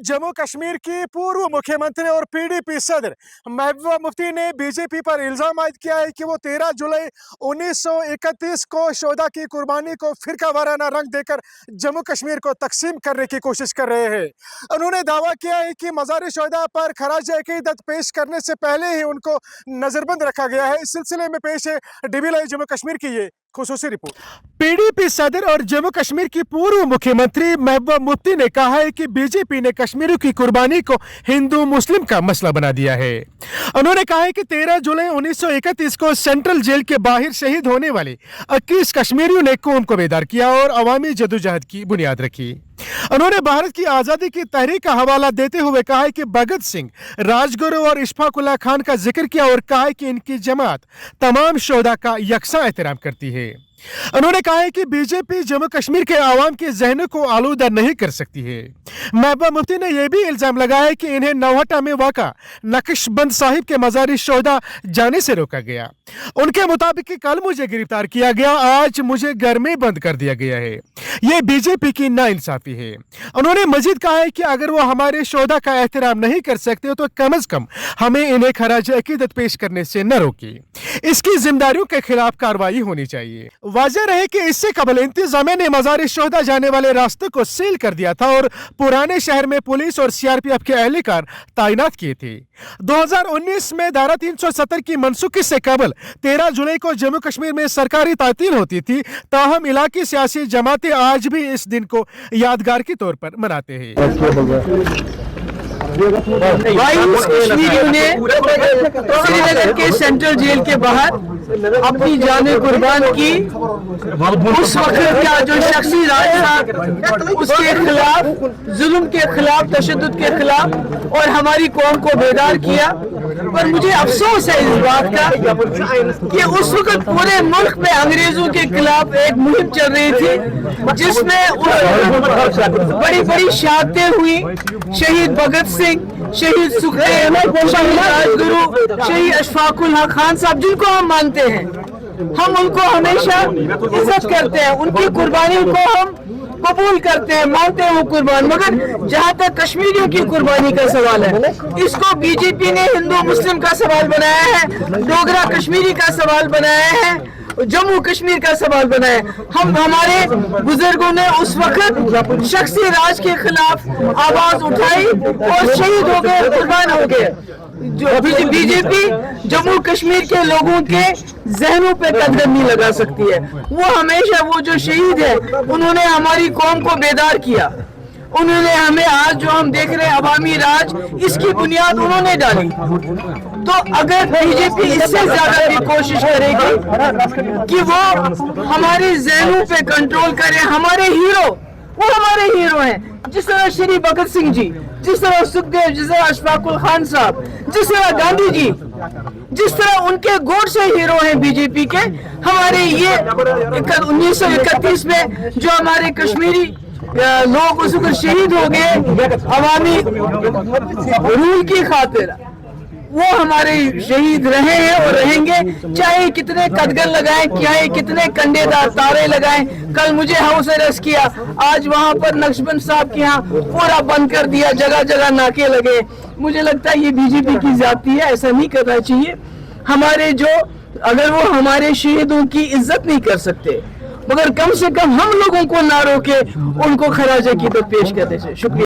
जम्मू कश्मीर की पूर्व मुख्यमंत्री और पीडीपी सदर महबूबा मुफ्ती ने बीजेपी पर इल्जाम आयद किया है कि वो 13 जुलाई 1931 को शोदा की कुर्बानी को फिरका वाराना रंग देकर जम्मू कश्मीर को तकसीम करने की कोशिश कर रहे हैं। उन्होंने दावा किया है कि मज़ार शोदा पर खराज अकीदत पेश करने से पहले ही उनको नजरबंद रखा गया है। इस सिलसिले में पेश है DBLI जम्मू कश्मीर की ये खुसूसी रिपोर्ट। पीडीपी सदर और जम्मू कश्मीर की पूर्व मुख्यमंत्री महबूबा मुफ्ती ने कहा है कि बीजेपी ने कश्मीरियों की कुर्बानी को हिंदू मुस्लिम का मसला बना दिया है। उन्होंने कहा है कि 13 जुलाई 1931 को सेंट्रल जेल के बाहर शहीद होने वाले 21 कश्मीरियों ने कौम को बेदार किया और अवामी जदोजहद की बुनियाद रखी। उन्होंने भारत की आज़ादी की तहरीक का हवाला देते हुए कहा है कि भगत सिंह, राजगुरु और इशफाक उल्लाह खान का जिक्र किया और कहा है कि इनकी जमात तमाम शोधा का यकसा एहतराम करती है। उन्होंने कहा है कि बीजेपी जम्मू कश्मीर के आवाम के जहनों को आलूदा नहीं कर सकती है। महबूबा मुफ्ती ने यह भी इल्जाम लगाया है कि इन्हें नौहटा में वाक़ा नक्शबंद साहिब के मज़ार शोदा जाने से रोका गया। उनके मुताबिक कि कल मुझे गिरफ्तार किया गया, आज मुझे घर में बंद कर दिया गया है। ये बीजेपी की नाइंसाफी है। उन्होंने मजीद कहा है कि अगर वो हमारे शोदा का एहतराम नहीं कर सकते तो कम अज कम हमें इन्हें खराज अकीदत पेश करने से न रोके। इसकी जिम्मेदारियों के खिलाफ कार्रवाई होनी चाहिए। वाज़ेह रहे कि इससे कबल इंतजामिया ने मज़ार शोदा जाने वाले रास्ते को सील कर दिया था और पुराने शहर में पुलिस और CRPF के एहलकार तैनात किए थे। 2019 में धारा 370 की मनसूखी से कबल 13 जुलाई को जम्मू कश्मीर में सरकारी तातील होती थी। ताहम इलाकी सियासी जमातें आज भी इस दिन को यादगार के तौर पर मनाते हैं। 22 कश्मीरियों ने श्रीनगर के सेंट्रल जेल के बाहर अपनी जानें कुर्बान की। उस वक्त का जो शख्सी राज था उसके खिलाफ, जुल्म के खिलाफ, तशद्दुद के खिलाफ और हमारी कौम को बेदार किया। पर मुझे अफसोस है इस बात का कि उस वक्त पूरे मुल्क में अंग्रेजों के खिलाफ एक मुहिम चल रही थी जिसमें बड़ी बड़ी शहादतें हुई। शहीद भगत सिंह, शहीद सुखदेव, शहीद राजगुरु, शहीद इशफाक उल्लाह खान साहब, जिनको हम मानते हैं, हम उनको हमेशा इज्जत करते हैं, उनकी कुर्बानी को हम कबूल करते हैं, मानते हैं वो कुर्बान। मगर जहाँ तक कश्मीरियों की कुर्बानी का सवाल है, इसको बीजेपी ने हिंदू मुस्लिम का सवाल बनाया है, डोगरा कश्मीरी का सवाल बनाया है, जम्मू कश्मीर का सवाल बनाया। हमारे बुजुर्गों ने उस वक्त शख्सी राज के खिलाफ आवाज उठाई और शहीद हो गए, कुर्बान हो गए। जो बीजेपी जम्मू कश्मीर के लोगों के जहनों पे कदम नहीं लगा सकती है। वो हमेशा, वो जो शहीद है, उन्होंने हमारी कौम को बेदार किया। उन्होंने हमें आज जो हम देख रहे हैं अवामी राज, इसकी बुनियाद उन्होंने डाली। तो अगर बीजेपी इससे ज्यादा भी कोशिश करेगी कि वो हमारे जहनों पे कंट्रोल करे, हमारे हीरो, वो हमारे हीरो हैं, जिस तरह श्री भगत सिंह जी, जिस तरह सुखदेव, जिस तरह इशफाक उल्लाह खान साहब, जिस तरह गांधी जी, जिस तरह उनके गोड से हीरो हैं बीजेपी के। हमारे ये 1931 में जो हमारे कश्मीरी लोग उस वक्त शहीद हो गए अवामी रूल की खातिर, वो हमारे शहीद रहे हैं और रहेंगे। चाहे कितने कदगन लगाएं, चाहे कितने कंडेदार तारे लगाएं। कल मुझे हाउस अरेस्ट किया, आज वहां पर नक्शबंद साहब के यहाँ पूरा बंद कर दिया, जगह जगह नाके लगे। मुझे लगता है ये बीजेपी की जाती है, ऐसा नहीं करना चाहिए। हमारे जो, अगर वो हमारे शहीदों की इज्जत नहीं कर सकते, मगर कम से कम हम लोगों को ना रोके, उनको खराज अकीदत पेश करने से। शुक्रिया।